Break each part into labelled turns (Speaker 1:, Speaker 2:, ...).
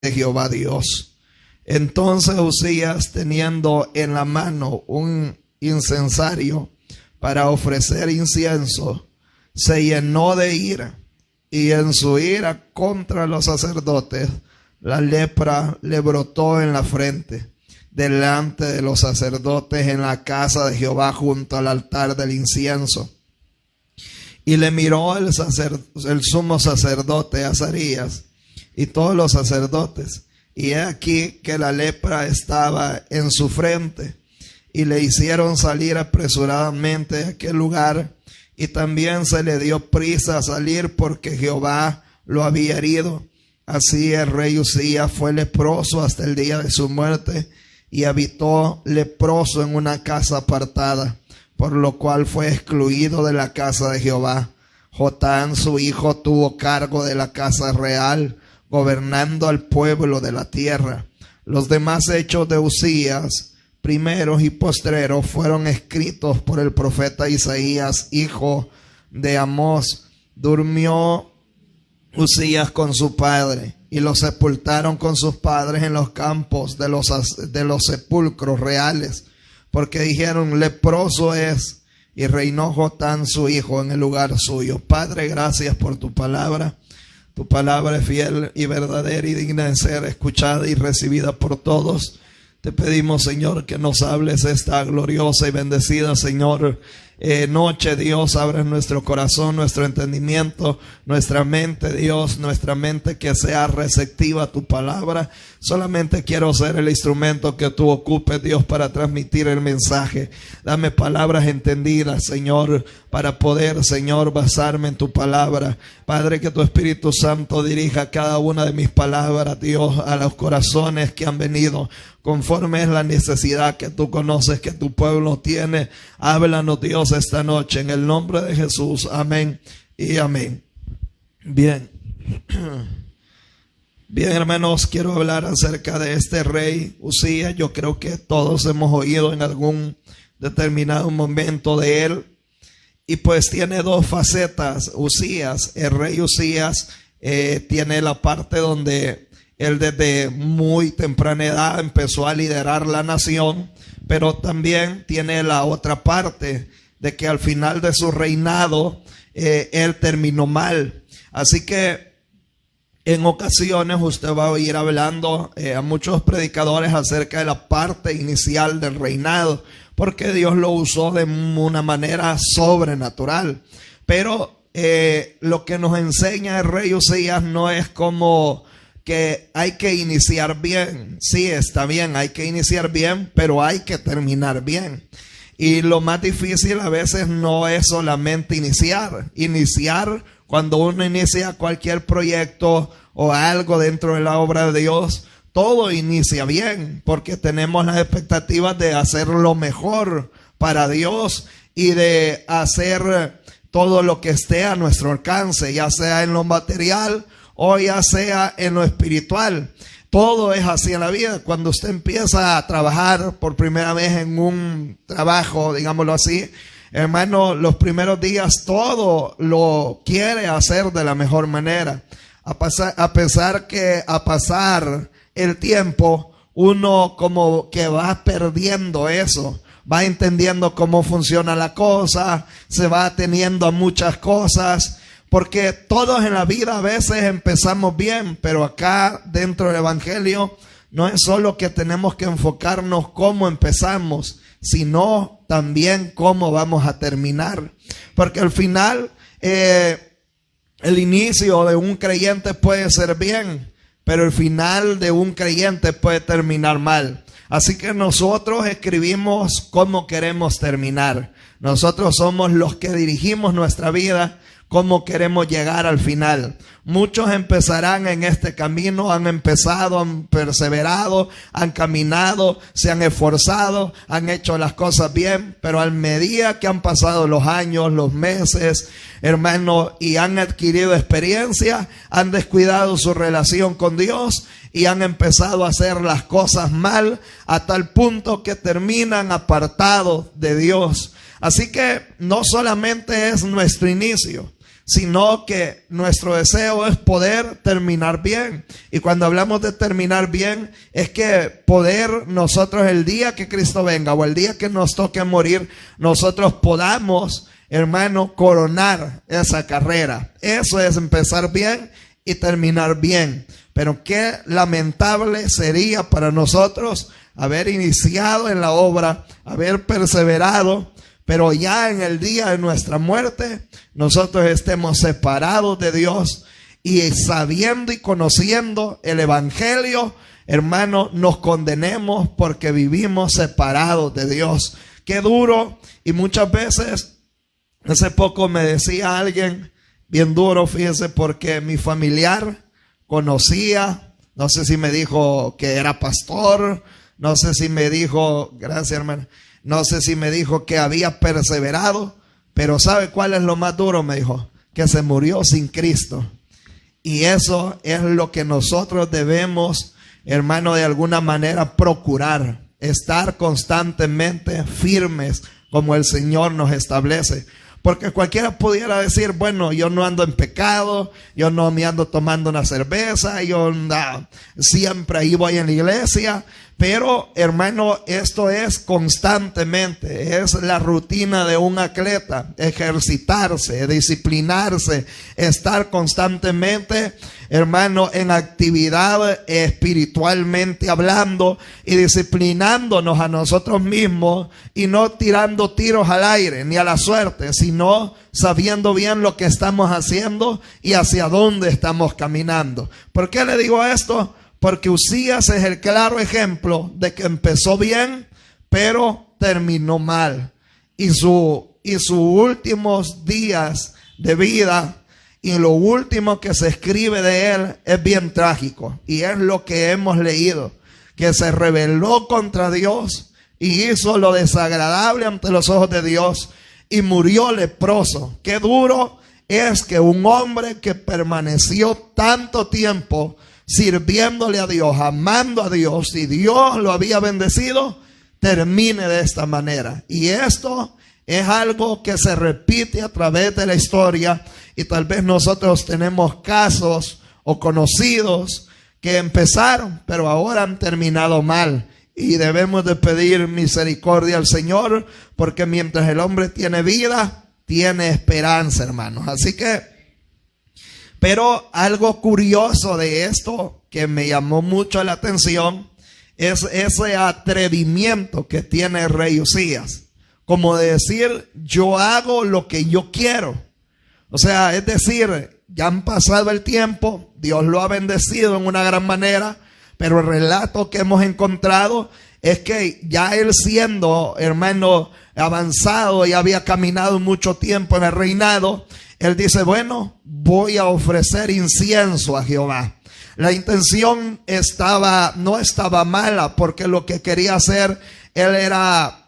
Speaker 1: de Jehová Dios. Entonces Uzías, teniendo en la mano un incensario para ofrecer incienso, se llenó de ira, y en su ira contra los sacerdotes, la lepra le brotó en la frente, delante de los sacerdotes en la casa de Jehová junto al altar del incienso. Y le miró el sumo sacerdote Azarías y todos los sacerdotes, y he aquí que la lepra estaba en su frente, y le hicieron salir apresuradamente de aquel lugar, y también se le dio prisa a salir porque Jehová lo había herido. Así el rey Uzías fue leproso hasta el día de su muerte, y habitó leproso en una casa apartada, por lo cual fue excluido de la casa de Jehová. Jotán su hijo tuvo cargo de la casa real, gobernando al pueblo de la tierra. Los demás hechos de Uzías, primeros y postreros, fueron escritos por el profeta Isaías, hijo de Amós. Durmió Uzías con su padre, y lo sepultaron con sus padres en los campos de los sepulcros reales, porque dijeron: leproso es. Y reinó Jotán su hijo en el lugar suyo. Padre, gracias por tu palabra. Tu palabra es fiel y verdadera y digna de ser escuchada y recibida por todos. Te pedimos, Señor, que nos hables esta gloriosa y bendecida, Señor, noche. Dios, abre nuestro corazón, nuestro entendimiento, nuestra mente, Dios, nuestra mente que sea receptiva a tu palabra. Solamente quiero ser el instrumento que tú ocupes, Dios, para transmitir el mensaje. Dame palabras entendidas, Señor, para poder, Señor, basarme en tu palabra. Padre, que tu Espíritu Santo dirija cada una de mis palabras, Dios, a los corazones que han venido, conforme es la necesidad que tú conoces que tu pueblo tiene. Háblanos, Dios, esta noche, en el nombre de Jesús. Amén y amén. Bien. Bien, hermanos, quiero hablar acerca de este rey Uzías. Yo creo que todos hemos oído en algún determinado momento de él. Y pues tiene dos facetas. Uzías, el rey Uzías, tiene la parte donde él desde muy temprana edad empezó a liderar la nación, pero también tiene la otra parte de que al final de su reinado él terminó mal. Así que en ocasiones usted va a oír hablando a muchos predicadores acerca de la parte inicial del reinado, porque Dios lo usó de una manera sobrenatural. Pero lo que nos enseña el rey Uzías no es como que hay que iniciar bien. Sí, está bien, hay que iniciar bien, pero hay que terminar bien. Y lo más difícil a veces no es solamente iniciar. Iniciar, cuando uno inicia cualquier proyecto o algo dentro de la obra de Dios, todo inicia bien, porque tenemos las expectativas de hacer lo mejor para Dios y de hacer todo lo que esté a nuestro alcance, ya sea en lo material o ya sea en lo espiritual. Todo es así en la vida. Cuando usted empieza a trabajar por primera vez en un trabajo, digámoslo así, hermano, los primeros días todo lo quiere hacer de la mejor manera. A pesar que a pasar el tiempo, uno como que va perdiendo eso, va entendiendo cómo funciona la cosa, se va ateniendo a muchas cosas. Porque todos en la vida a veces empezamos bien, pero acá dentro del Evangelio no es solo que tenemos que enfocarnos cómo empezamos, sino también cómo vamos a terminar. Porque al final el inicio de un creyente puede ser bien, pero el final de un creyente puede terminar mal. Así que nosotros escribimos cómo queremos terminar. Nosotros somos los que dirigimos nuestra vida, cómo queremos llegar al final. Muchos empezarán en este camino, han empezado, han perseverado, han caminado, se han esforzado, han hecho las cosas bien, pero a medida que han pasado los años, los meses, hermano, y han adquirido experiencia, han descuidado su relación con Dios y han empezado a hacer las cosas mal a tal punto que terminan apartados de Dios. Así que no solamente es nuestro inicio, sino que nuestro deseo es poder terminar bien. Y cuando hablamos de terminar bien, es que poder nosotros el día que Cristo venga o el día que nos toque morir, nosotros podamos, hermano, coronar esa carrera. Eso es empezar bien y terminar bien. Pero qué lamentable sería para nosotros haber iniciado en la obra, haber perseverado, pero ya en el día de nuestra muerte nosotros estemos separados de Dios y sabiendo y conociendo el evangelio, hermano, nos condenemos porque vivimos separados de Dios. Qué duro. Y muchas veces, hace poco me decía alguien bien duro, fíjese, porque mi familiar conocía, no sé si me dijo que era pastor, no sé si me dijo, gracias hermano, no sé si me dijo que había perseverado, pero ¿sabe cuál es lo más duro? Me dijo, que se murió sin Cristo. Y eso es lo que nosotros debemos, hermano, de alguna manera procurar, estar constantemente firmes como el Señor nos establece. Porque cualquiera pudiera decir, bueno, yo no ando en pecado, yo no me ando tomando una cerveza, yo siempre ahí voy en la iglesia. Pero, hermano, esto es constantemente, es la rutina de un atleta, ejercitarse, disciplinarse, estar constantemente, hermano, en actividad espiritualmente hablando y disciplinándonos a nosotros mismos y no tirando tiros al aire ni a la suerte, sino sabiendo bien lo que estamos haciendo y hacia dónde estamos caminando. ¿Por qué le digo esto? Porque Uzías es el claro ejemplo de que empezó bien, pero terminó mal. Y sus últimos días de vida y lo último que se escribe de él es bien trágico. Y es lo que hemos leído, que se rebeló contra Dios y hizo lo desagradable ante los ojos de Dios y murió leproso. Qué duro es que un hombre que permaneció tanto tiempo sirviéndole a Dios, amando a Dios, y Dios lo había bendecido, termine de esta manera. Y esto es algo que se repite a través de la historia, y tal vez nosotros tenemos casos o conocidos que empezaron, pero ahora han terminado mal. Y debemos de pedir misericordia al Señor, porque mientras el hombre tiene vida, tiene esperanza, hermanos. Así que, pero algo curioso de esto que me llamó mucho la atención es ese atrevimiento que tiene el rey Uzías, como de decir, yo hago lo que yo quiero. O sea, es decir, ya han pasado el tiempo, Dios lo ha bendecido en una gran manera, pero el relato que hemos encontrado es que ya él, siendo, hermano, avanzado y había caminado mucho tiempo en el reinado, él dice, bueno, voy a ofrecer incienso a Jehová. La intención no estaba mala, porque lo que quería hacer él era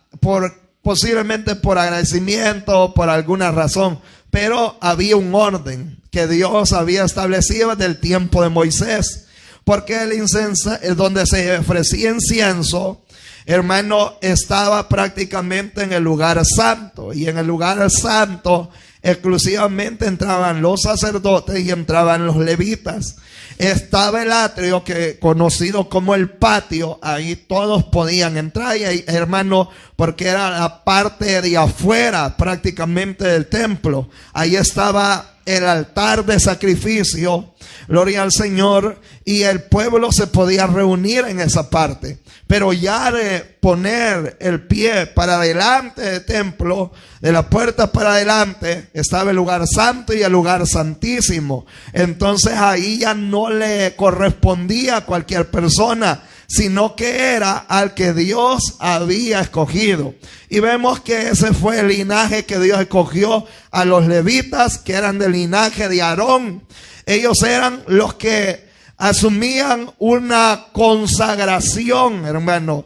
Speaker 1: posiblemente por agradecimiento, por alguna razón, pero había un orden que Dios había establecido desde el tiempo de Moisés, porque el incienso, donde se ofrecía incienso, hermano, estaba prácticamente en el lugar santo, y en el lugar santo exclusivamente entraban los sacerdotes y entraban los levitas. Estaba el atrio, que conocido como el patio, ahí todos podían entrar, y hermano, porque era la parte de afuera prácticamente del templo. Ahí estaba el altar de sacrificio, gloria al Señor, y el pueblo se podía reunir en esa parte. Pero ya de poner el pie para adelante del templo, de la puerta para adelante, estaba el lugar santo y el lugar santísimo. Entonces ahí ya no le correspondía a cualquier persona, sino que era al que Dios había escogido. Y vemos que ese fue el linaje que Dios escogió a los levitas, que eran del linaje de Aarón. Ellos eran los que asumían una consagración, hermano,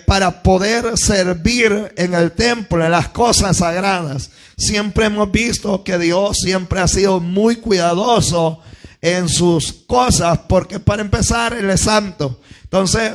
Speaker 1: para poder servir en el templo, en las cosas sagradas. Siempre hemos visto que Dios siempre ha sido muy cuidadoso en sus cosas, porque para empezar Él es santo. Entonces,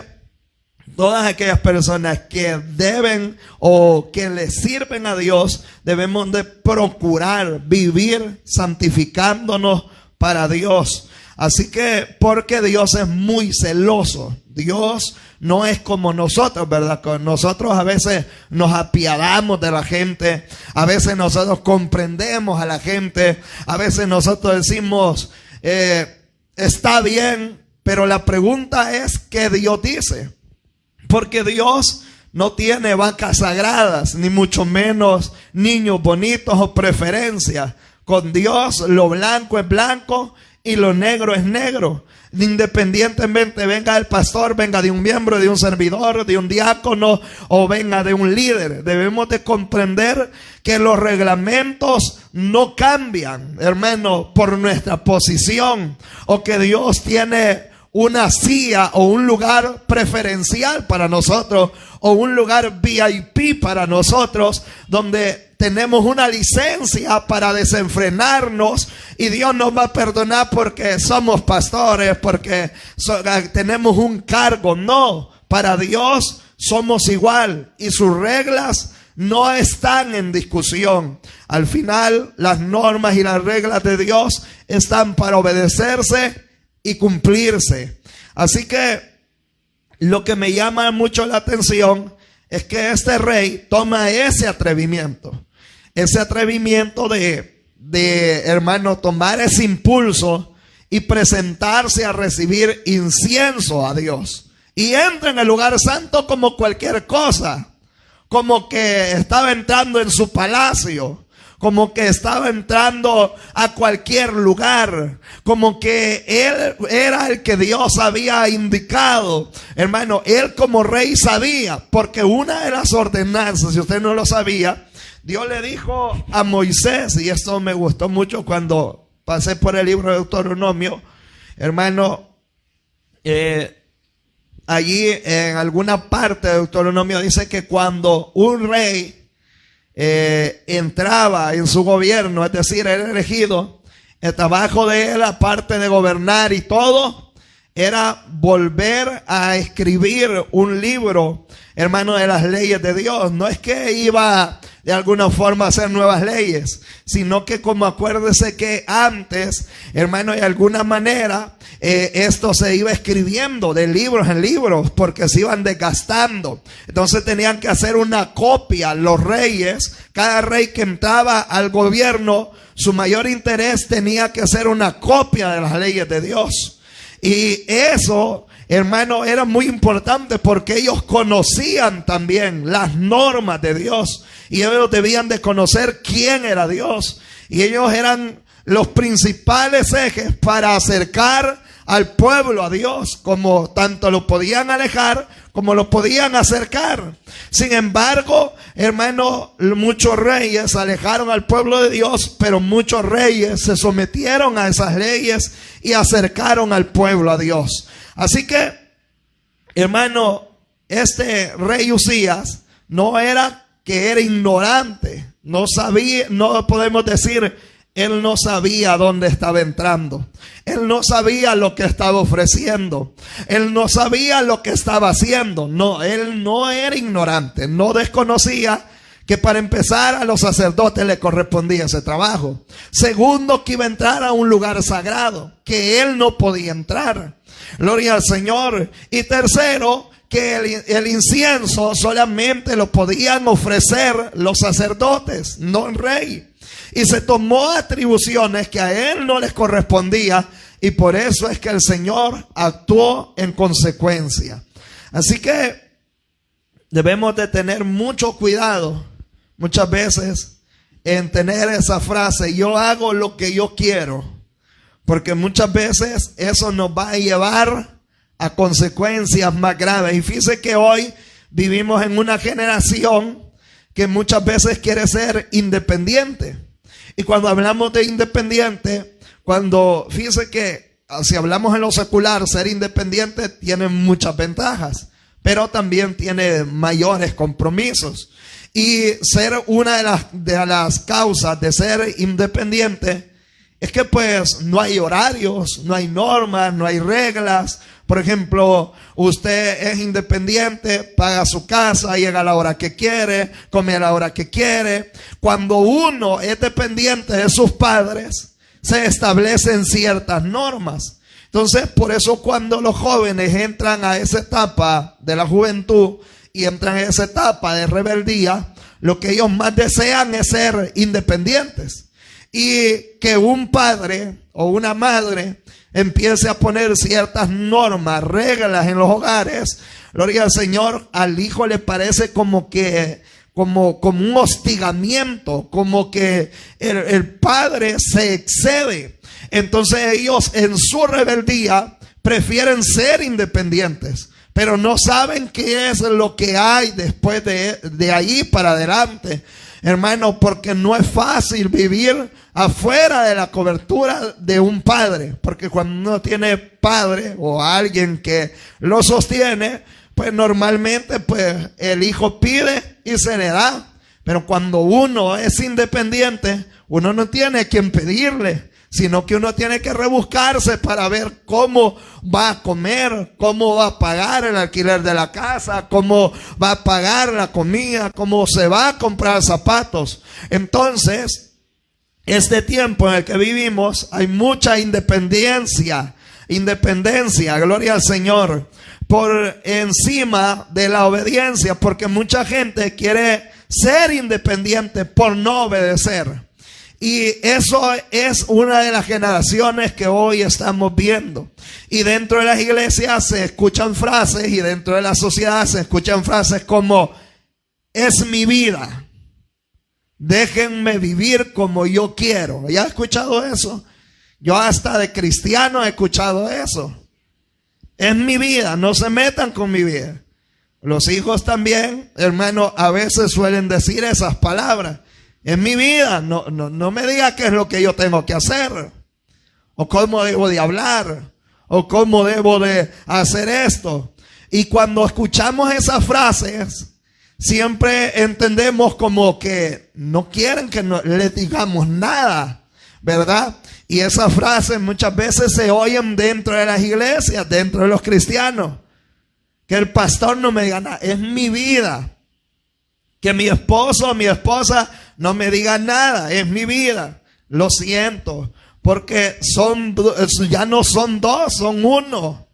Speaker 1: todas aquellas personas que deben o que le sirven a Dios, debemos de procurar vivir santificándonos para Dios. Así que, porque Dios es muy celoso. Dios no es como nosotros, ¿verdad? Nosotros a veces nos apiadamos de la gente, a veces nosotros comprendemos a la gente, a veces nosotros decimos, está bien, pero la pregunta es, ¿qué Dios dice? Porque Dios no tiene vacas sagradas, ni mucho menos niños bonitos o preferencias. Con Dios lo blanco es blanco y lo negro es negro. Independientemente venga el pastor, venga de un miembro, de un servidor, de un diácono o venga de un líder, debemos de comprender que los reglamentos no cambian, hermano, por nuestra posición, o que Dios tiene una silla o un lugar preferencial para nosotros, o un lugar VIP para nosotros, donde tenemos una licencia para desenfrenarnos y Dios nos va a perdonar porque somos pastores, porque tenemos un cargo. No, para Dios somos igual y sus reglas no están en discusión. Al final, las normas y las reglas de Dios están para obedecerse y cumplirse. Así que lo que me llama mucho la atención es que este rey toma ese atrevimiento de hermano, tomar ese impulso y presentarse a recibir incienso a Dios. Y entra en el lugar santo como cualquier cosa, como que estaba entrando en su palacio, como que estaba entrando a cualquier lugar, como que él era el que Dios había indicado. Hermano, él como rey sabía, porque una de las ordenanzas, si usted no lo sabía, Dios le dijo a Moisés, y esto me gustó mucho cuando pasé por el libro de Deuteronomio, hermano, allí en alguna parte de Deuteronomio dice que cuando un rey entraba en su gobierno, es decir, era elegido, el trabajo de él, aparte de gobernar y todo, era volver a escribir un libro, hermano, de las leyes de Dios. No es que iba de alguna forma a hacer nuevas leyes, sino que, como acuérdese que antes, hermano, de alguna manera esto se iba escribiendo de libros en libros porque se iban desgastando. Entonces tenían que hacer una copia los reyes. Cada rey que entraba al gobierno, su mayor interés tenía que hacer una copia de las leyes de Dios. Y eso, hermano, era muy importante porque ellos conocían también las normas de Dios y ellos debían de conocer quién era Dios. Y ellos eran los principales ejes para acercar al pueblo a Dios, como tanto lo podían alejar como lo podían acercar. Sin embargo, hermano, muchos reyes alejaron al pueblo de Dios, pero muchos reyes se sometieron a esas leyes y acercaron al pueblo a Dios. Así que, hermano, este rey Usías no era que era ignorante, no sabía, no podemos decir él no sabía dónde estaba entrando. Él no sabía lo que estaba ofreciendo. Él no sabía lo que estaba haciendo. No, él no era ignorante. No desconocía que para empezar a los sacerdotes le correspondía ese trabajo. Segundo, que iba a entrar a un lugar sagrado, que él no podía entrar. Gloria al Señor. Y tercero, que el incienso solamente lo podían ofrecer los sacerdotes, no el rey. Y se tomó atribuciones que a él no les correspondía, y por eso es que el Señor actuó en consecuencia. Así que debemos de tener mucho cuidado muchas veces en tener esa frase, yo hago lo que yo quiero, porque muchas veces eso nos va a llevar a consecuencias más graves. Y fíjese que hoy vivimos en una generación que muchas veces quiere ser independiente. Y cuando hablamos de independiente, fíjese que si hablamos en lo secular, ser independiente tiene muchas ventajas, pero también tiene mayores compromisos. Y ser una de las causas de ser independiente es que pues no hay horarios, no hay normas, no hay reglas. Por ejemplo, usted es independiente, paga su casa, llega a la hora que quiere, come a la hora que quiere. Cuando uno es dependiente de sus padres, se establecen ciertas normas. Entonces, por eso cuando los jóvenes entran a esa etapa de la juventud y entran a esa etapa de rebeldía, lo que ellos más desean es ser independientes. Y que un padre o una madre empiece a poner ciertas normas, reglas en los hogares, gloria al Señor, al hijo le parece como un hostigamiento, como que el padre se excede. Entonces ellos en su rebeldía prefieren ser independientes, pero no saben qué es lo que hay después de ahí para adelante. Hermano, porque no es fácil vivir afuera de la cobertura de un padre, porque cuando uno tiene padre o alguien que lo sostiene, pues normalmente pues el hijo pide y se le da. Pero cuando uno es independiente, uno no tiene a quien pedirle, sino que uno tiene que rebuscarse para ver cómo va a comer, cómo va a pagar el alquiler de la casa, cómo va a pagar la comida, cómo se va a comprar zapatos. Entonces, este tiempo en el que vivimos hay mucha independencia, gloria al Señor, por encima de la obediencia, porque mucha gente quiere ser independiente por no obedecer. Y eso es una de las generaciones que hoy estamos viendo. Y dentro de las iglesias se escuchan frases, y dentro de la sociedad se escuchan frases como: es mi vida, déjenme vivir como yo quiero. ¿Ya has escuchado eso? Yo hasta de cristiano he escuchado eso. Es mi vida, no se metan con mi vida. Los hijos también, hermano, a veces suelen decir esas palabras. Es mi vida, no me diga qué es lo que yo tengo que hacer, o cómo debo de hablar, o cómo debo de hacer esto. Y cuando escuchamos esas frases, siempre entendemos como que no quieren que les digamos nada, ¿verdad? Y esas frases muchas veces se oyen dentro de las iglesias, dentro de los cristianos. Que el pastor no me diga nada, es mi vida. Que mi esposo o mi esposa no me diga nada, es mi vida. Lo siento, porque ya no son dos, son uno.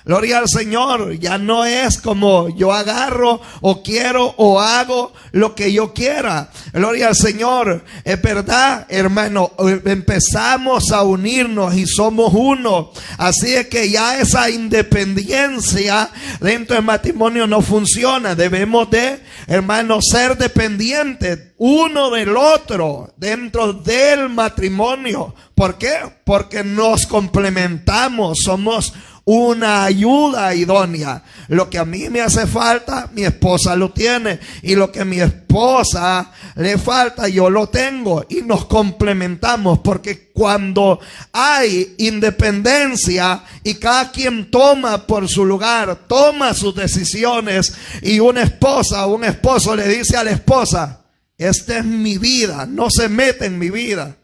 Speaker 1: Gloria al Señor, ya no es como yo agarro o quiero o hago lo que yo quiera. Gloria al Señor, es verdad, hermano, empezamos a unirnos y somos uno. Así es que ya esa independencia dentro del matrimonio no funciona. Debemos de, hermano, ser dependientes uno del otro dentro del matrimonio. ¿Por qué? Porque nos complementamos, somos una ayuda idónea. Lo que a mí me hace falta, mi esposa lo tiene. Y lo que a mi esposa le falta, yo lo tengo. Y nos complementamos. Porque cuando hay independencia y cada quien toma por su lugar, toma sus decisiones, y una esposa o un esposo le dice a la esposa: esta es mi vida, no se mete en mi vida.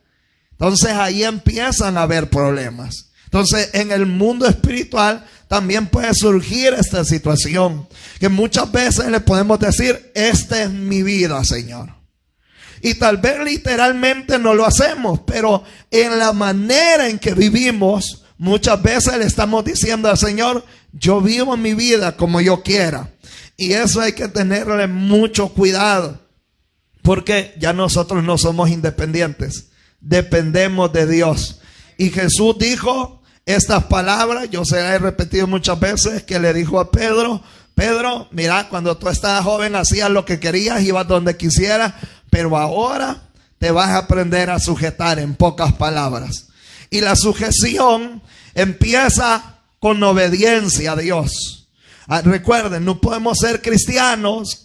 Speaker 1: Entonces ahí empiezan a haber problemas. Entonces, en el mundo espiritual también puede surgir esta situación, que muchas veces le podemos decir: esta es mi vida, Señor. Y tal vez literalmente no lo hacemos, pero en la manera en que vivimos, muchas veces le estamos diciendo al Señor: yo vivo mi vida como yo quiera. Y eso hay que tenerle mucho cuidado, porque ya nosotros no somos independientes, dependemos de Dios. Y Jesús dijo estas palabras, yo se las he repetido muchas veces, que le dijo a Pedro: Pedro, mira, cuando tú estabas joven hacías lo que querías, ibas donde quisieras, pero ahora te vas a aprender a sujetar, en pocas palabras. Y la sujeción empieza con obediencia a Dios. Recuerden, no podemos ser cristianos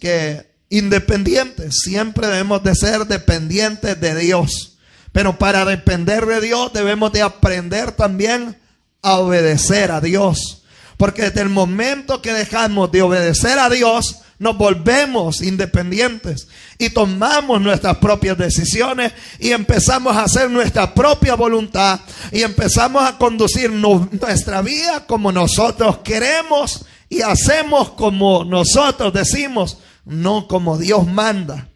Speaker 1: independientes, siempre debemos de ser dependientes de Dios. Pero para depender de Dios debemos de aprender también a obedecer a Dios. Porque desde el momento que dejamos de obedecer a Dios, nos volvemos independientes y tomamos nuestras propias decisiones y empezamos a hacer nuestra propia voluntad y empezamos a conducir nuestra vida como nosotros queremos y hacemos como nosotros decimos, no como Dios manda.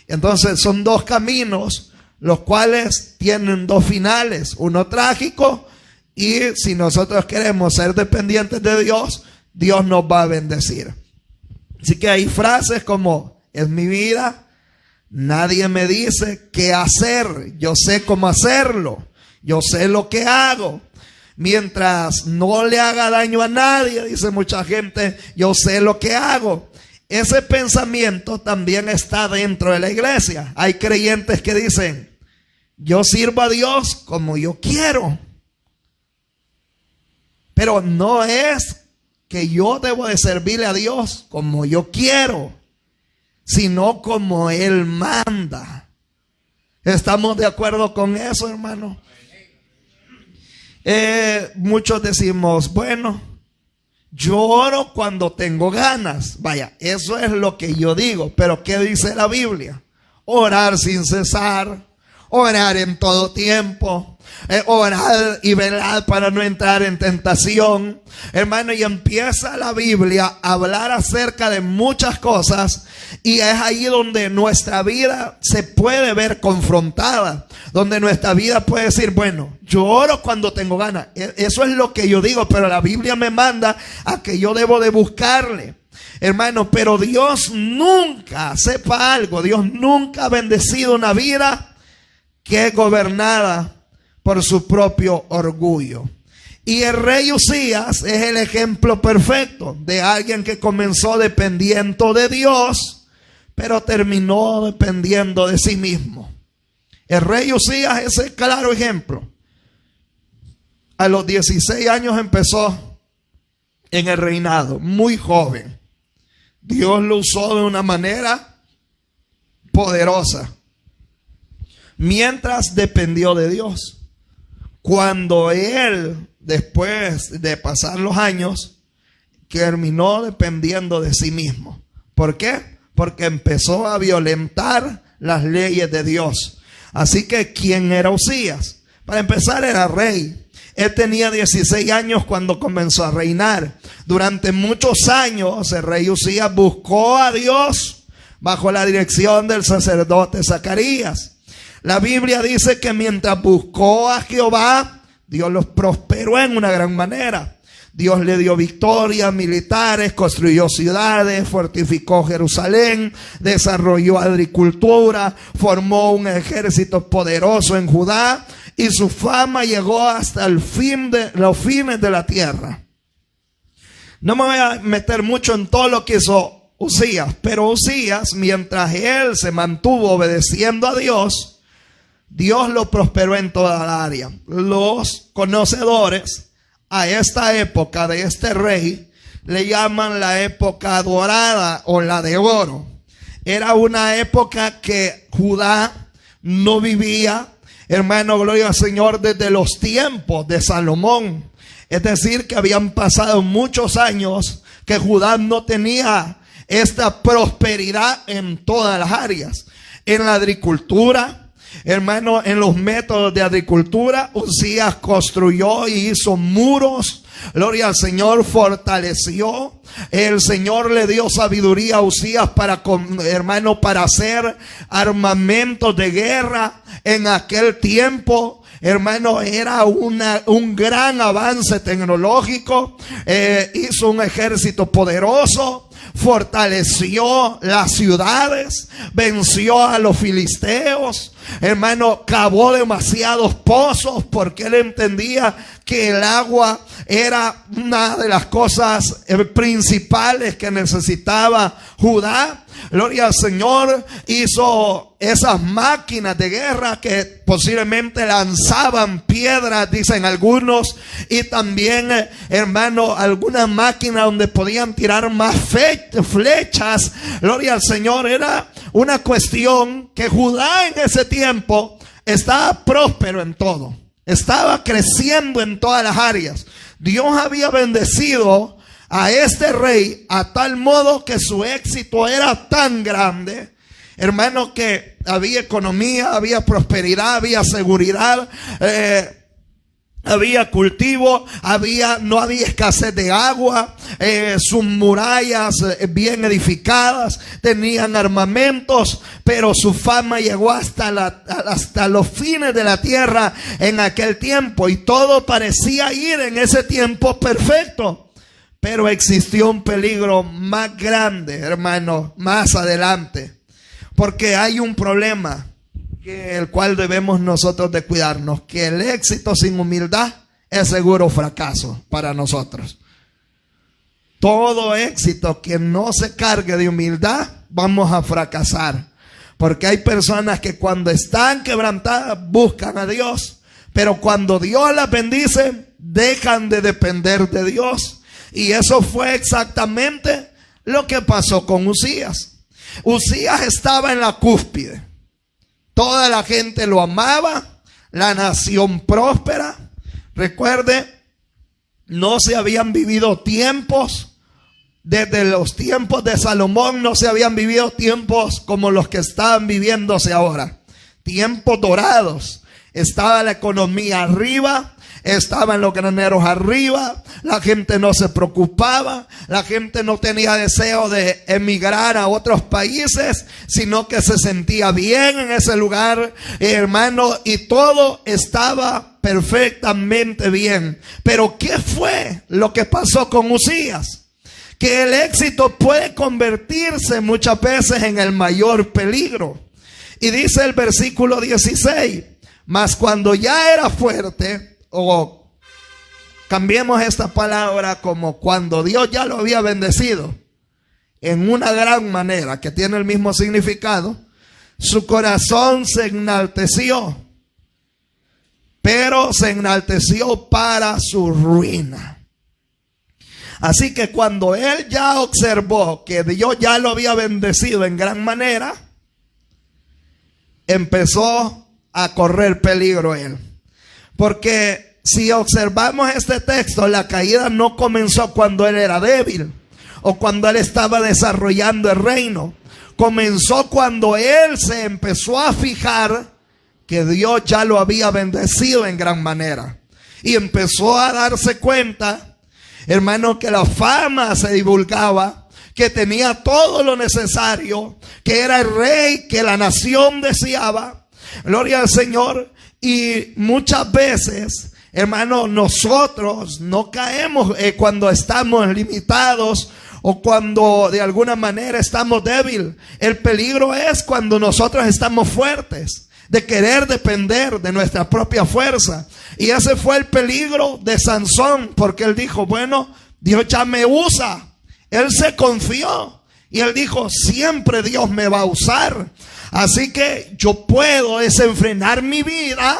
Speaker 1: Entonces son dos caminos, los cuales tienen dos finales, uno trágico, y si nosotros queremos ser dependientes de Dios, Dios nos va a bendecir. Así que hay frases como, es mi vida, nadie me dice qué hacer, yo sé cómo hacerlo, yo sé lo que hago. Mientras no le haga daño a nadie, dice mucha gente, yo sé lo que hago. Ese pensamiento también está dentro de la iglesia. Hay creyentes que dicen, yo sirvo a Dios como yo quiero. Pero no es que yo debo de servirle a Dios como yo quiero, sino como Él manda. ¿Estamos de acuerdo con eso, hermano? Muchos decimos, bueno, yo oro cuando tengo ganas. Vaya, eso es lo que yo digo. Pero ¿qué dice la Biblia? Orar sin cesar, orar en todo tiempo, orar y velar para no entrar en tentación. Hermano, y empieza la Biblia a hablar acerca de muchas cosas, y es ahí donde nuestra vida se puede ver confrontada, donde nuestra vida puede decir, bueno, yo oro cuando tengo ganas. Eso es lo que yo digo, pero la Biblia me manda a que yo debo de buscarle. Hermano, pero Dios nunca, sepa algo, Dios nunca ha bendecido una vida que es gobernada por su propio orgullo. Y el rey Uzías es el ejemplo perfecto de alguien que comenzó dependiendo de Dios, pero terminó dependiendo de sí mismo. El rey Uzías es el claro ejemplo. A los 16 años empezó en el reinado, muy joven. Dios lo usó de una manera poderosa, mientras dependió de Dios. Cuando él, después de pasar los años, terminó dependiendo de sí mismo. ¿Por qué? Porque empezó a violentar las leyes de Dios. Así que, ¿quién era Uzías? Para empezar, era rey. Él tenía 16 años cuando comenzó a reinar. Durante muchos años, el rey Uzías buscó a Dios bajo la dirección del sacerdote Zacarías. La Biblia dice que mientras buscó a Jehová, Dios los prosperó en una gran manera. Dios le dio victorias militares, construyó ciudades, fortificó Jerusalén, desarrolló agricultura, formó un ejército poderoso en Judá, y su fama llegó hasta los fines de la tierra. No me voy a meter mucho en todo lo que hizo Uzías, pero Uzías, mientras él se mantuvo obedeciendo a Dios, Dios lo prosperó en toda la área. Los conocedores a esta época de este rey le llaman la época dorada o la de oro. Era una época que Judá no vivía, hermano, gloria al Señor, desde los tiempos de Salomón. Es decir, que habían pasado muchos años que Judá no tenía esta prosperidad en todas las áreas. En la agricultura, hermano, en los métodos de agricultura, Uzías construyó y hizo muros. Gloria al Señor, fortaleció. El Señor le dio sabiduría a Uzías para hacer armamentos de guerra. En aquel tiempo, hermano, era un gran avance tecnológico. Hizo un ejército poderoso, fortaleció las ciudades, venció a los filisteos, hermano, cavó demasiados pozos porque él entendía que el agua era una de las cosas principales que necesitaba Judá. Gloria al Señor. Hizo esas máquinas de guerra que posiblemente lanzaban piedras, dicen algunos, y también, hermano, alguna máquina donde podían tirar más flechas. Gloria al Señor. Era una cuestión que Judá en ese tiempo estaba próspero en todo. Estaba creciendo en todas las áreas. Dios había bendecido a este rey a tal modo que su éxito era tan grande, hermano, que había economía, había prosperidad, había seguridad, había cultivo, no había escasez de agua, sus murallas bien edificadas, tenían armamentos, pero su fama llegó hasta los fines de la tierra en aquel tiempo, y todo parecía ir en ese tiempo perfecto. Pero existió un peligro más grande, hermano, más adelante, porque hay un problema el cual debemos nosotros de cuidarnos, que el éxito sin humildad es seguro fracaso para nosotros. Todo éxito que no se cargue de humildad, vamos a fracasar, porque hay personas que cuando están quebrantadas buscan a Dios, pero cuando Dios las bendice, dejan de depender de Dios. Y eso fue exactamente lo que pasó con Uzías. Uzías estaba en la cúspide. Toda la gente lo amaba, la nación próspera. Recuerde, no se habían vivido tiempos, desde los tiempos de Salomón no se habían vivido tiempos como los que estaban viviéndose ahora. Tiempos dorados. Estaba la economía arriba, estaban los graneros arriba, la gente no se preocupaba, la gente no tenía deseo de emigrar a otros países, sino que se sentía bien en ese lugar, hermano, y todo estaba perfectamente bien. Pero ¿qué fue lo que pasó con Uzías? Que el éxito puede convertirse muchas veces en el mayor peligro. Y dice el versículo 16, mas cuando ya era fuerte, o cambiemos esta palabra como cuando Dios ya lo había bendecido en una gran manera, que tiene el mismo significado, su corazón se enalteció, pero se enalteció para su ruina. Así que cuando él ya observó que Dios ya lo había bendecido en gran manera, empezó a correr peligro él. Porque si observamos este texto, la caída no comenzó cuando él era débil o cuando él estaba desarrollando el reino. Comenzó cuando él se empezó a fijar que Dios ya lo había bendecido en gran manera. Y empezó a darse cuenta, hermano, que la fama se divulgaba, que tenía todo lo necesario, que era el rey que la nación deseaba. Gloria al Señor. Y muchas veces, hermano, nosotros no caemos cuando estamos limitados o cuando de alguna manera estamos débiles. El peligro es cuando nosotros estamos fuertes, de querer depender de nuestra propia fuerza. Y ese fue el peligro de Sansón, porque él dijo, bueno, Dios ya me usa. Él se confió y él dijo, siempre Dios me va a usar. Así que yo puedo desenfrenar mi vida,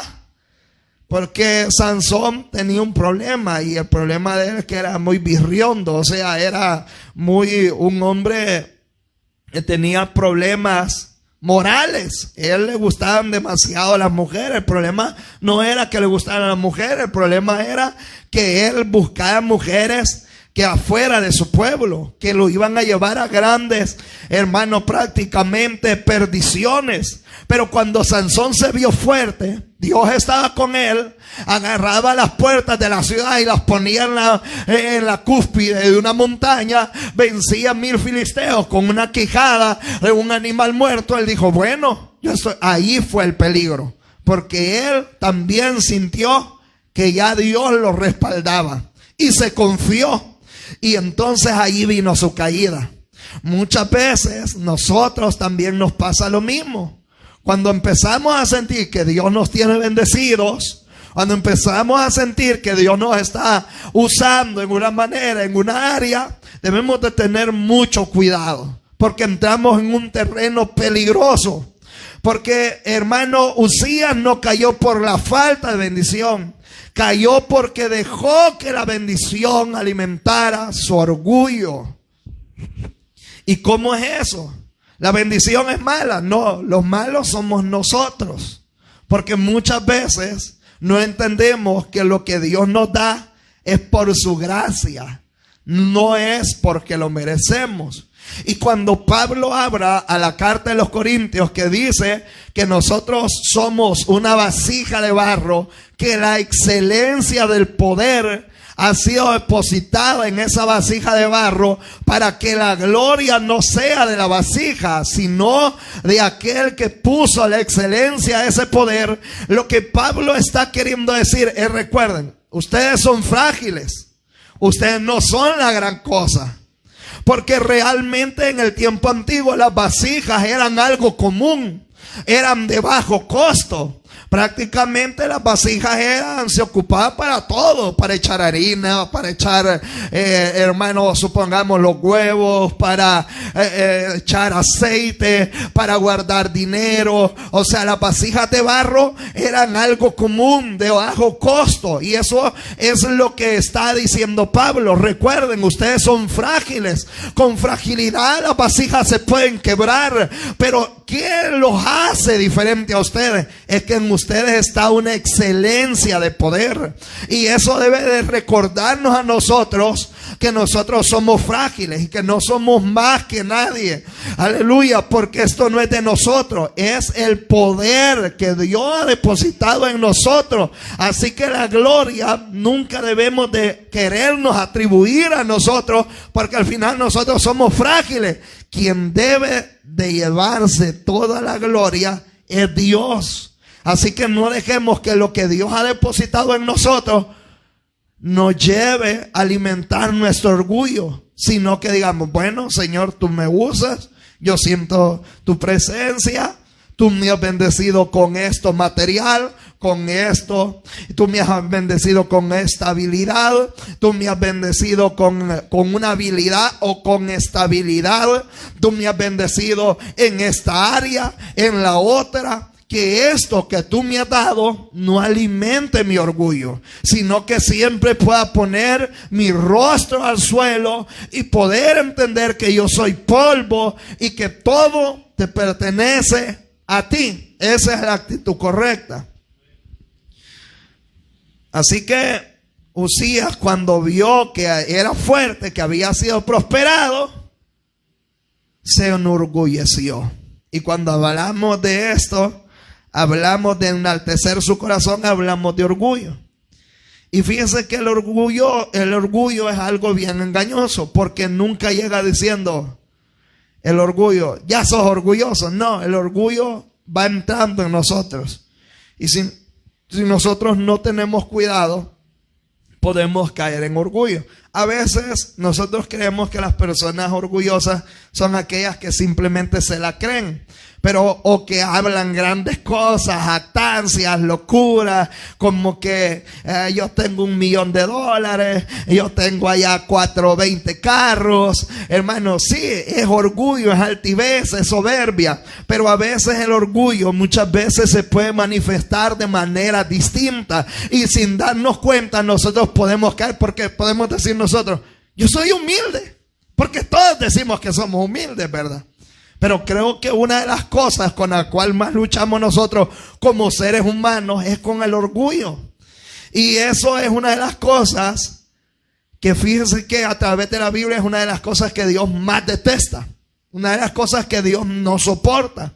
Speaker 1: porque Sansón tenía un problema, y el problema de él es que era muy birriondo, o sea, era un hombre que tenía problemas morales. A él le gustaban demasiado las mujeres. El problema no era que le gustaran las mujeres, el problema era que él buscaba mujeres que afuera de su pueblo, que lo iban a llevar a grandes, hermanos, prácticamente perdiciones. Pero cuando Sansón se vio fuerte, Dios estaba con él, agarraba las puertas de la ciudad y las ponía en la cúspide de una montaña, vencía a 1000 filisteos con una quijada de un animal muerto. Él dijo, bueno, ahí fue el peligro, porque él también sintió que ya Dios lo respaldaba y se confió. Y entonces ahí vino su caída. Muchas veces nosotros también nos pasa lo mismo. Cuando empezamos a sentir que Dios nos tiene bendecidos, cuando empezamos a sentir que Dios nos está usando en una manera, en una área, debemos de tener mucho cuidado, porque entramos en un terreno peligroso. Porque, hermano, Uzías no cayó por la falta de bendición. Cayó porque dejó que la bendición alimentara su orgullo. ¿Y cómo es eso? ¿La bendición es mala? No, los malos somos nosotros. Porque muchas veces no entendemos que lo que Dios nos da es por su gracia. No es porque lo merecemos. Y cuando Pablo habla a la carta de los Corintios, que dice que nosotros somos una vasija de barro, que la excelencia del poder ha sido depositada en esa vasija de barro, para que la gloria no sea de la vasija, sino de aquel que puso la excelencia a ese poder. Lo que Pablo está queriendo decir es: recuerden, ustedes son frágiles, ustedes no son la gran cosa. Porque realmente en el tiempo antiguo las vasijas eran algo común, eran de bajo costo. Prácticamente las vasijas se ocupaban para todo, para echar harina, para echar, hermanos, supongamos los huevos, para echar aceite, para guardar dinero. O sea, las vasijas de barro eran algo común, de bajo costo. Y eso es lo que está diciendo Pablo. Recuerden, ustedes son frágiles. Con fragilidad las vasijas se pueden quebrar. Pero ¿qué los hace diferente a ustedes? Es que en ustedes está una excelencia de poder. Y eso debe de recordarnos a nosotros que nosotros somos frágiles y que no somos más que nadie. Aleluya, porque esto no es de nosotros, es el poder que Dios ha depositado en nosotros. Así que la gloria nunca debemos de querernos atribuir a nosotros, porque al final nosotros somos frágiles. Quien debe de llevarse toda la gloria es Dios. Así que no dejemos que lo que Dios ha depositado en nosotros nos lleve a alimentar nuestro orgullo, sino que digamos: bueno, Señor, tú me usas, yo siento tu presencia, tú me has bendecido con esto material, con esto, tú me has bendecido con esta habilidad, tú me has bendecido con una habilidad o con estabilidad, tú me has bendecido en esta área, en la otra. Que esto que tú me has dado no alimente mi orgullo, sino que siempre pueda poner mi rostro al suelo y poder entender que yo soy polvo y que todo te pertenece a ti. Esa es la actitud correcta. Así que Usías, cuando vio que era fuerte, que había sido prosperado, se enorgulleció. Y cuando hablamos de esto, hablamos de enaltecer su corazón, hablamos de orgullo. Y fíjense que el orgullo es algo bien engañoso, porque nunca llega diciendo el orgullo: ya sos orgulloso. No, el orgullo va entrando en nosotros. Y si nosotros no tenemos cuidado, podemos caer en orgullo. A veces nosotros creemos que las personas orgullosas son aquellas que simplemente se la creen, pero o que hablan grandes cosas, jactancias, locuras, como que yo tengo $1,000,000, yo tengo allá 420 carros. Hermano, sí, es orgullo, es altivez, es soberbia, pero a veces el orgullo muchas veces se puede manifestar de manera distinta, y sin darnos cuenta nosotros podemos caer, porque podemos decir nosotros: yo soy humilde, porque todos decimos que somos humildes, ¿verdad? Pero creo que una de las cosas con la cual más luchamos nosotros como seres humanos es con el orgullo. Y eso es una de las cosas que, fíjense que a través de la Biblia, es una de las cosas que Dios más detesta. Una de las cosas que Dios no soporta.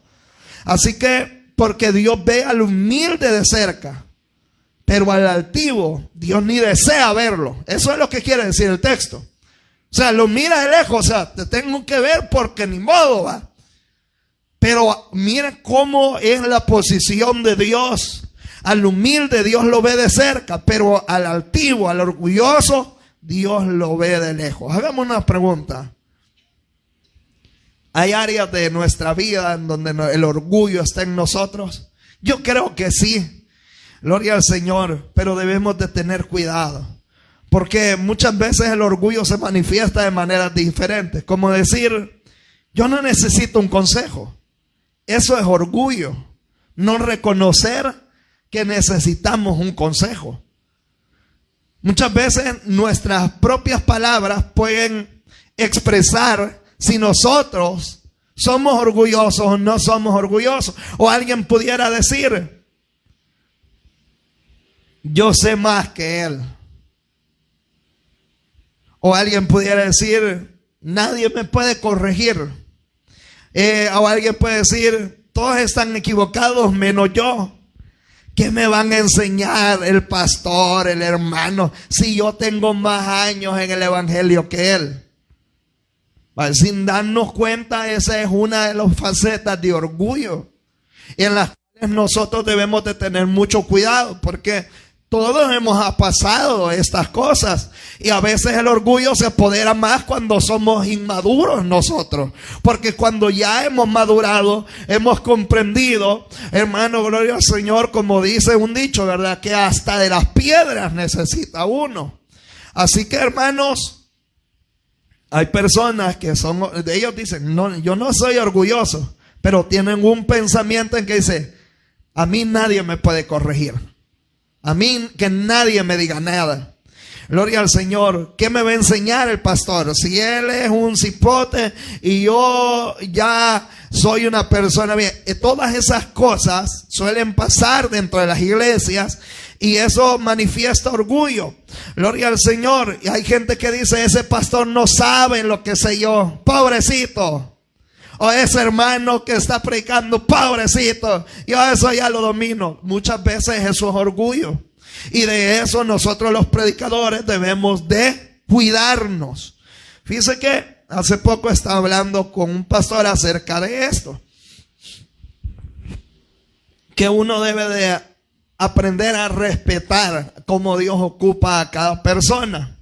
Speaker 1: Así que, porque Dios ve al humilde de cerca, pero al altivo Dios ni desea verlo. Eso es lo que quiere decir el texto. O sea, lo mira de lejos, o sea, te tengo que ver porque ni modo, va. Pero mira cómo es la posición de Dios. Al humilde Dios lo ve de cerca, pero al altivo, al orgulloso, Dios lo ve de lejos. Hagamos una pregunta. ¿Hay áreas de nuestra vida en donde el orgullo está en nosotros? Yo creo que sí. Gloria al Señor, pero debemos de tener cuidado. Porque muchas veces el orgullo se manifiesta de maneras diferentes. Como decir: yo no necesito un consejo. Eso es orgullo. No reconocer que necesitamos un consejo. Muchas veces nuestras propias palabras pueden expresar si nosotros somos orgullosos o no somos orgullosos. O alguien pudiera decir: yo sé más que él. O alguien pudiera decir, nadie me puede corregir. O alguien puede decir, todos están equivocados menos yo. ¿Qué me van a enseñar el pastor, el hermano, si yo tengo más años en el evangelio que él? Sin darnos cuenta, esa es una de las facetas de orgullo en las cuales nosotros debemos de tener mucho cuidado, porque todos hemos pasado estas cosas y a veces el orgullo se apodera más cuando somos inmaduros nosotros, porque cuando ya hemos madurado, hemos comprendido, hermano, gloria al Señor, como dice un dicho, ¿verdad? Que hasta de las piedras necesita uno. Así que, hermanos, hay personas que ellos dicen, no, yo no soy orgulloso, pero tienen un pensamiento en que dice, a mí nadie me puede corregir. A mí que nadie me diga nada. Gloria al Señor. ¿Qué me va a enseñar el pastor? Si él es un cipote y yo ya soy una persona bien. Todas esas cosas suelen pasar dentro de las iglesias y eso manifiesta orgullo. Gloria al Señor. Y hay gente que dice, ese pastor no sabe lo que sé yo. Pobrecito. O ese hermano que está predicando, pobrecito, yo eso ya lo domino. Muchas veces eso es orgullo. Y de eso nosotros los predicadores debemos de cuidarnos. Fíjese que hace poco estaba hablando con un pastor acerca de esto. Que uno debe de aprender a respetar cómo Dios ocupa a cada persona.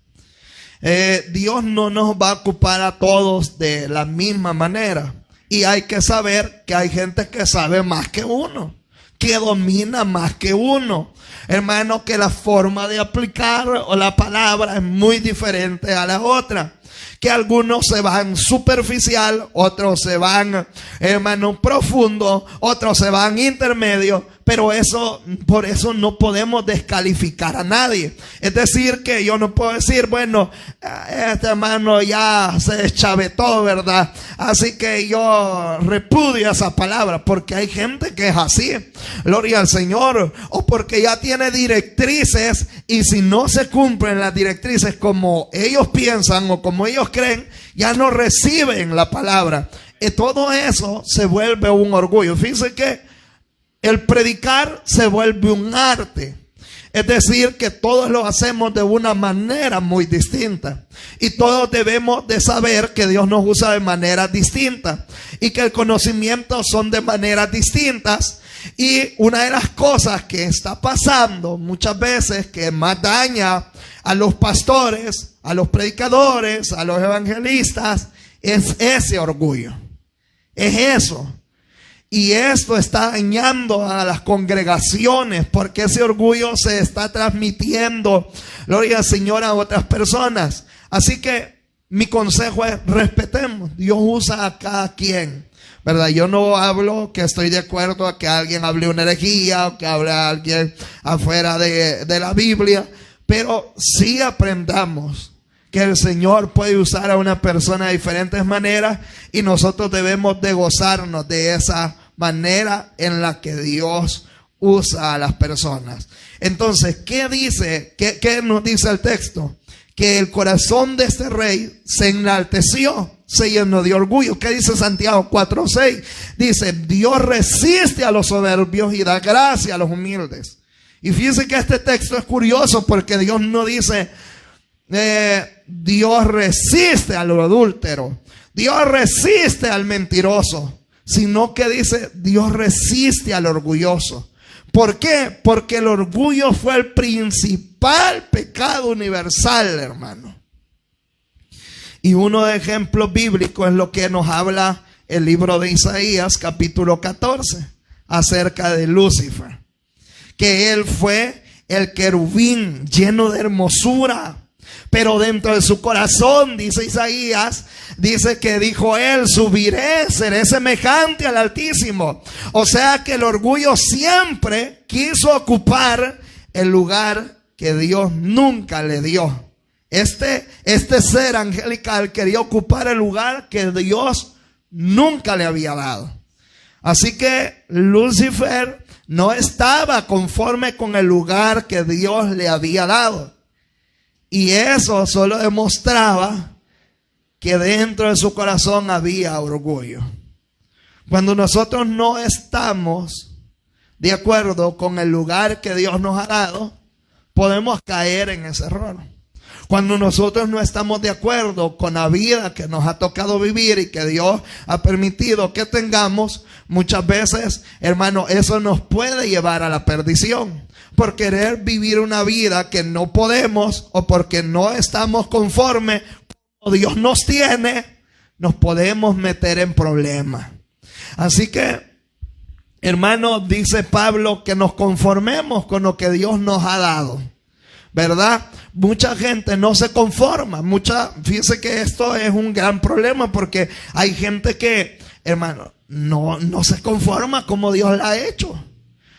Speaker 1: Dios no nos va a ocupar a todos de la misma manera. Y hay que saber que hay gente que sabe más que uno, que domina más que uno. Hermano, que la forma de aplicar o la palabra es muy diferente a la otra. Que algunos se van superficial, otros se van, hermano, profundo, otros se van intermedio. Pero por eso no podemos descalificar a nadie. Es decir, que yo no puedo decir, bueno, este hermano ya se deschavetó, ¿verdad? Así que yo repudio esa palabra, porque hay gente que es así. Gloria al Señor. O porque ya tiene directrices y si no se cumplen las directrices como ellos piensan o como ellos creen, ya no reciben la palabra. Y todo eso se vuelve un orgullo. Fíjense que el predicar se vuelve un arte. Es decir, que todos lo hacemos de una manera muy distinta. Y todos debemos de saber que Dios nos usa de maneras distintas. Y que el conocimiento son de maneras distintas. Y una de las cosas que está pasando muchas veces que más daña a los pastores, a los predicadores, a los evangelistas, es ese orgullo. Es eso. Y esto está dañando a las congregaciones porque ese orgullo se está transmitiendo, gloria al Señor, a otras personas. Así que mi consejo es respetemos. Dios usa a cada quien, ¿verdad? Yo no hablo que estoy de acuerdo a que alguien hable una herejía o que hable a alguien afuera de la Biblia, pero sí aprendamos que el Señor puede usar a una persona de diferentes maneras y nosotros debemos de gozarnos de esa manera en la que Dios usa a las personas. Entonces, ¿qué dice? ¿Qué nos dice el texto? Que el corazón de este rey se enalteció, se llenó de orgullo. ¿Qué dice Santiago 4:6? Dice, Dios resiste a los soberbios y da gracia a los humildes. Y fíjense que este texto es curioso porque Dios no dice Dios resiste al adúltero, Dios resiste al mentiroso, sino que dice Dios resiste al orgulloso. ¿Por qué? Porque el orgullo fue el principal pecado universal, hermano. Y uno de ejemplos bíblicos es lo que nos habla el libro de Isaías, capítulo 14, acerca de Lucifer. Que él fue el querubín lleno de hermosura, pero dentro de su corazón, dice Isaías, dice que dijo él, subiré, seré semejante al Altísimo. O sea que el orgullo siempre quiso ocupar el lugar que Dios nunca le dio. Este ser angelical quería ocupar el lugar que Dios nunca le había dado. Así que Lucifer no estaba conforme con el lugar que Dios le había dado. Y eso solo demostraba que dentro de su corazón había orgullo. Cuando nosotros no estamos de acuerdo con el lugar que Dios nos ha dado, podemos caer en ese error. Cuando nosotros no estamos de acuerdo con la vida que nos ha tocado vivir y que Dios ha permitido que tengamos, muchas veces, hermano, eso nos puede llevar a la perdición. Por querer vivir una vida que no podemos o porque no estamos conforme como Dios nos tiene, nos podemos meter en problemas. Así que, hermano, dice Pablo que nos conformemos con lo que Dios nos ha dado, ¿verdad? Mucha gente no se conforma. Fíjense que esto es un gran problema porque hay gente que, hermano, no se conforma como Dios la ha hecho.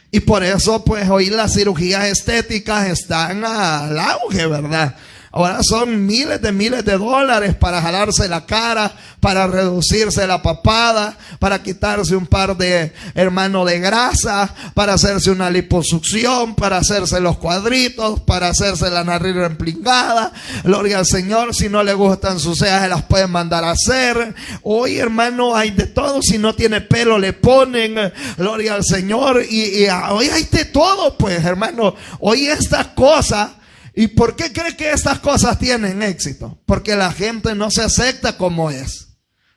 Speaker 1: Y por eso, pues, hoy las cirugías estéticas están al auge, ¿verdad? Ahora son miles de dólares para jalarse la cara, para reducirse la papada, para quitarse un par de, hermano, de grasa, para hacerse una liposucción, para hacerse los cuadritos, para hacerse la nariz remplingada. Gloria al Señor. Si no le gustan sus cejas, se las pueden mandar a hacer. Hoy, hermano, hay de todo. Si no tiene pelo, le ponen. Gloria al Señor. Y hoy hay de todo, pues, hermano. Hoy estas cosas. ¿Y por qué cree que estas cosas tienen éxito? Porque la gente no se acepta como es.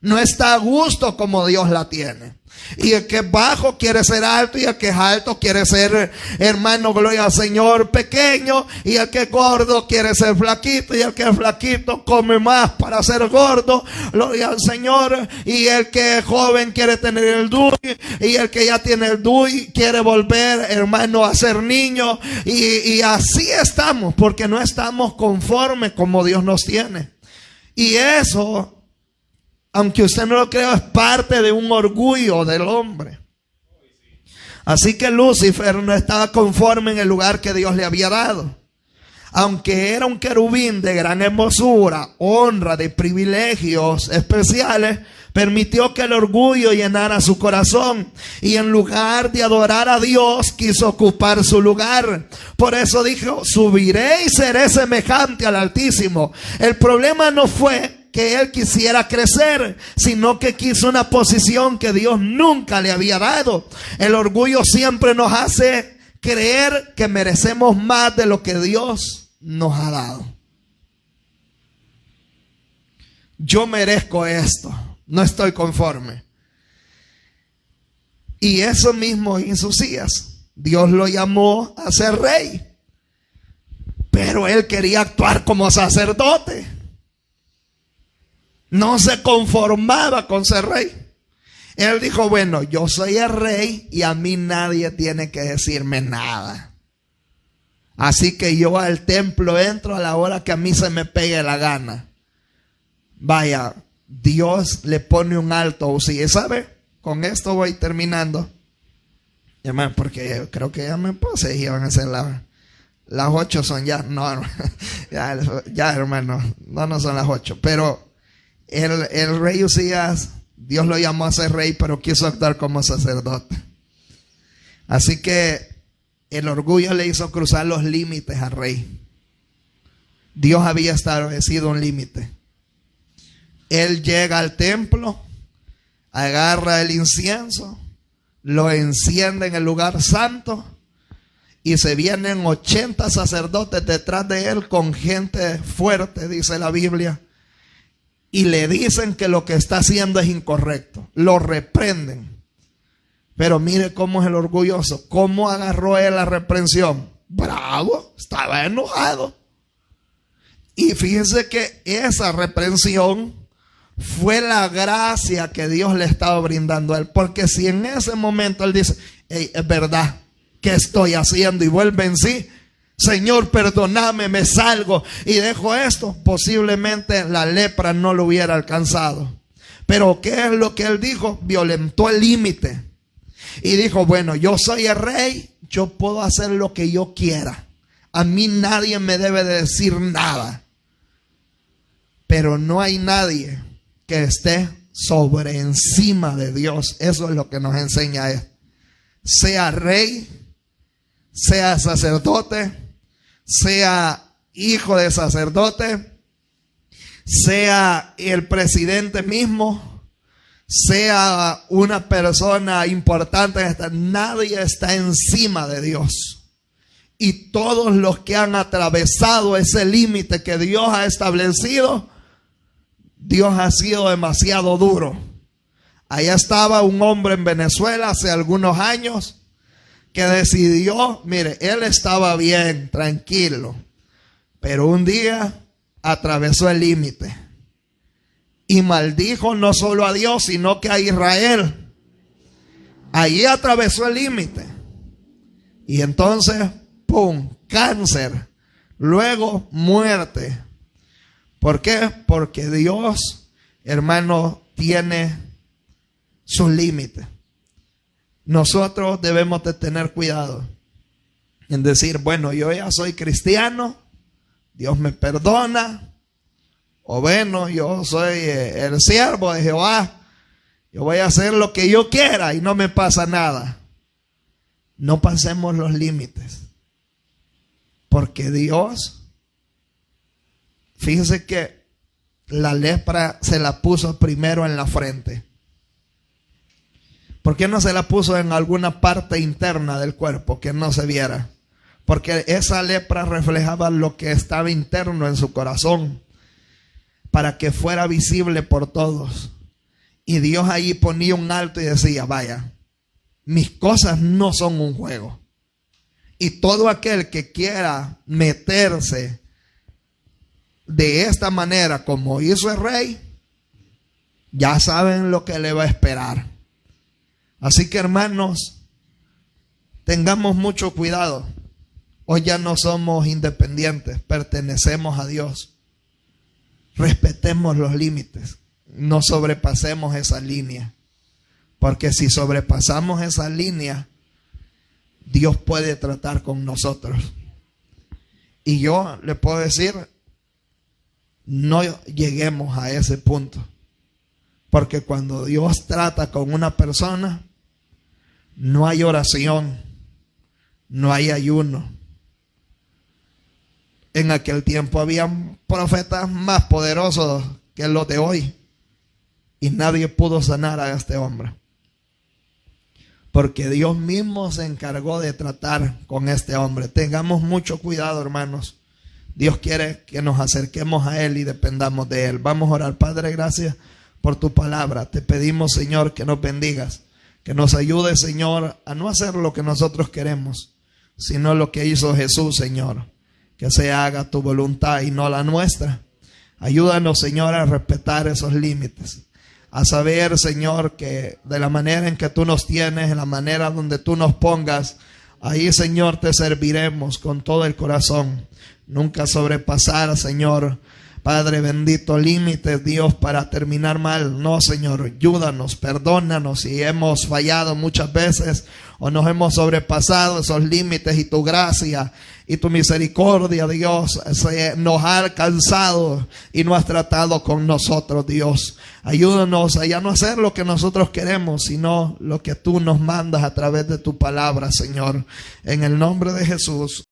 Speaker 1: No está a gusto como Dios la tiene. Y el que es bajo quiere ser alto, y el que es alto quiere ser, hermano, gloria al Señor, pequeño. Y el que es gordo quiere ser flaquito, y el que es flaquito come más para ser gordo, gloria al Señor. Y el que es joven quiere tener el DUI, y el que ya tiene el DUI quiere volver, hermano, a ser niño. Y así estamos, porque no estamos conformes como Dios nos tiene. Y eso, aunque usted no lo crea, es parte de un orgullo del hombre. Así que Lucifer no estaba conforme en el lugar que Dios le había dado. Aunque era un querubín de gran hermosura, honra, de privilegios especiales, permitió que el orgullo llenara su corazón. Y en lugar de adorar a Dios, quiso ocupar su lugar. Por eso dijo: subiré y seré semejante al Altísimo. El problema no fue que él quisiera crecer, sino que quiso una posición que Dios nunca le había dado. El orgullo siempre nos hace creer que merecemos más de lo que Dios nos ha dado. Yo merezco esto, no estoy conforme. Y eso mismo hizo Uzías. Dios lo llamó a ser rey, pero él quería actuar como sacerdote. No se conformaba con ser rey. Él dijo: bueno, yo soy el rey y a mí nadie tiene que decirme nada. Así que yo al templo entro a la hora que a mí se me pegue la gana. Vaya, Dios le pone un alto a Uzías. ¿Sabe? Con esto voy terminando. Hermano, porque creo que ya me puse y van a ser las 8 son ya. No, ya hermano, no son las 8. Pero el rey Uzías, Dios lo llamó a ser rey, pero quiso actuar como sacerdote. Así que el orgullo le hizo cruzar los límites al rey. Dios había establecido un límite. Él llega al templo, agarra el incienso, lo enciende en el lugar santo, y se vienen 80 sacerdotes detrás de él con gente fuerte, dice la Biblia. Y le dicen que lo que está haciendo es incorrecto. Lo reprenden. Pero mire cómo es el orgulloso. ¿Cómo agarró él la reprensión? Bravo, estaba enojado. Y fíjense que esa reprensión fue la gracia que Dios le estaba brindando a él. Porque si en ese momento él dice: hey, es verdad, ¿qué estoy haciendo? Y vuelve en sí: Señor, perdóname, me salgo y dejo esto, posiblemente la lepra no lo hubiera alcanzado. Pero ¿qué es lo que él dijo? Violentó el límite y dijo: bueno, yo soy el rey, yo puedo hacer lo que yo quiera, a mí nadie me debe de decir nada. Pero no hay nadie que esté sobre encima de Dios. Eso es lo que nos enseña él. Sea rey, sea sacerdote, sea hijo de sacerdote, sea el presidente mismo, sea una persona importante, nadie está encima de Dios. Y todos los que han atravesado ese límite que Dios ha establecido, Dios ha sido demasiado duro. Allá estaba un hombre en Venezuela hace algunos años que decidió, mire, él estaba bien, tranquilo, pero un día atravesó el límite y maldijo no solo a Dios, sino que a Israel. Allí atravesó el límite. Y entonces, ¡pum!, cáncer. Luego, muerte. ¿Por qué? Porque Dios, hermano, tiene sus límites. Nosotros debemos de tener cuidado en decir, bueno, yo ya soy cristiano, Dios me perdona, o bueno, yo soy el siervo de Jehová, yo voy a hacer lo que yo quiera y no me pasa nada. No pasemos los límites, porque Dios, fíjese que la lepra se la puso primero en la frente. ¿Por qué no se la puso en alguna parte interna del cuerpo que no se viera? Porque esa lepra reflejaba lo que estaba interno en su corazón, para que fuera visible por todos. Y Dios ahí ponía un alto y decía, vaya, mis cosas no son un juego. Y todo aquel que quiera meterse de esta manera como hizo el rey, ya saben lo que le va a esperar. Así que, hermanos, tengamos mucho cuidado. Hoy ya no somos independientes, pertenecemos a Dios. Respetemos los límites, no sobrepasemos esa línea, porque si sobrepasamos esa línea, Dios puede tratar con nosotros. Y yo le puedo decir, no lleguemos a ese punto, porque cuando Dios trata con una persona, no hay oración, no hay ayuno. En aquel tiempo habían profetas más poderosos que los de hoy, y nadie pudo sanar a este hombre, porque Dios mismo se encargó de tratar con este hombre. Tengamos mucho cuidado, hermanos. Dios quiere que nos acerquemos a Él y dependamos de Él. Vamos a orar. Padre, gracias por tu palabra. Te pedimos, Señor, que nos bendigas, que nos ayudes, Señor, a no hacer lo que nosotros queremos, sino lo que hizo Jesús, Señor. Que se haga tu voluntad y no la nuestra. Ayúdanos, Señor, a respetar esos límites. A saber, Señor, que de la manera en que tú nos tienes, en la manera donde tú nos pongas, ahí, Señor, te serviremos con todo el corazón. Nunca sobrepasar, Señor, Padre bendito, límites, Dios, para terminar mal. No, Señor, ayúdanos, perdónanos si hemos fallado muchas veces o nos hemos sobrepasado esos límites, y tu gracia y tu misericordia, Dios, nos ha alcanzado y no has tratado con nosotros, Dios. Ayúdanos a ya no hacer lo que nosotros queremos, sino lo que tú nos mandas a través de tu palabra, Señor. En el nombre de Jesús.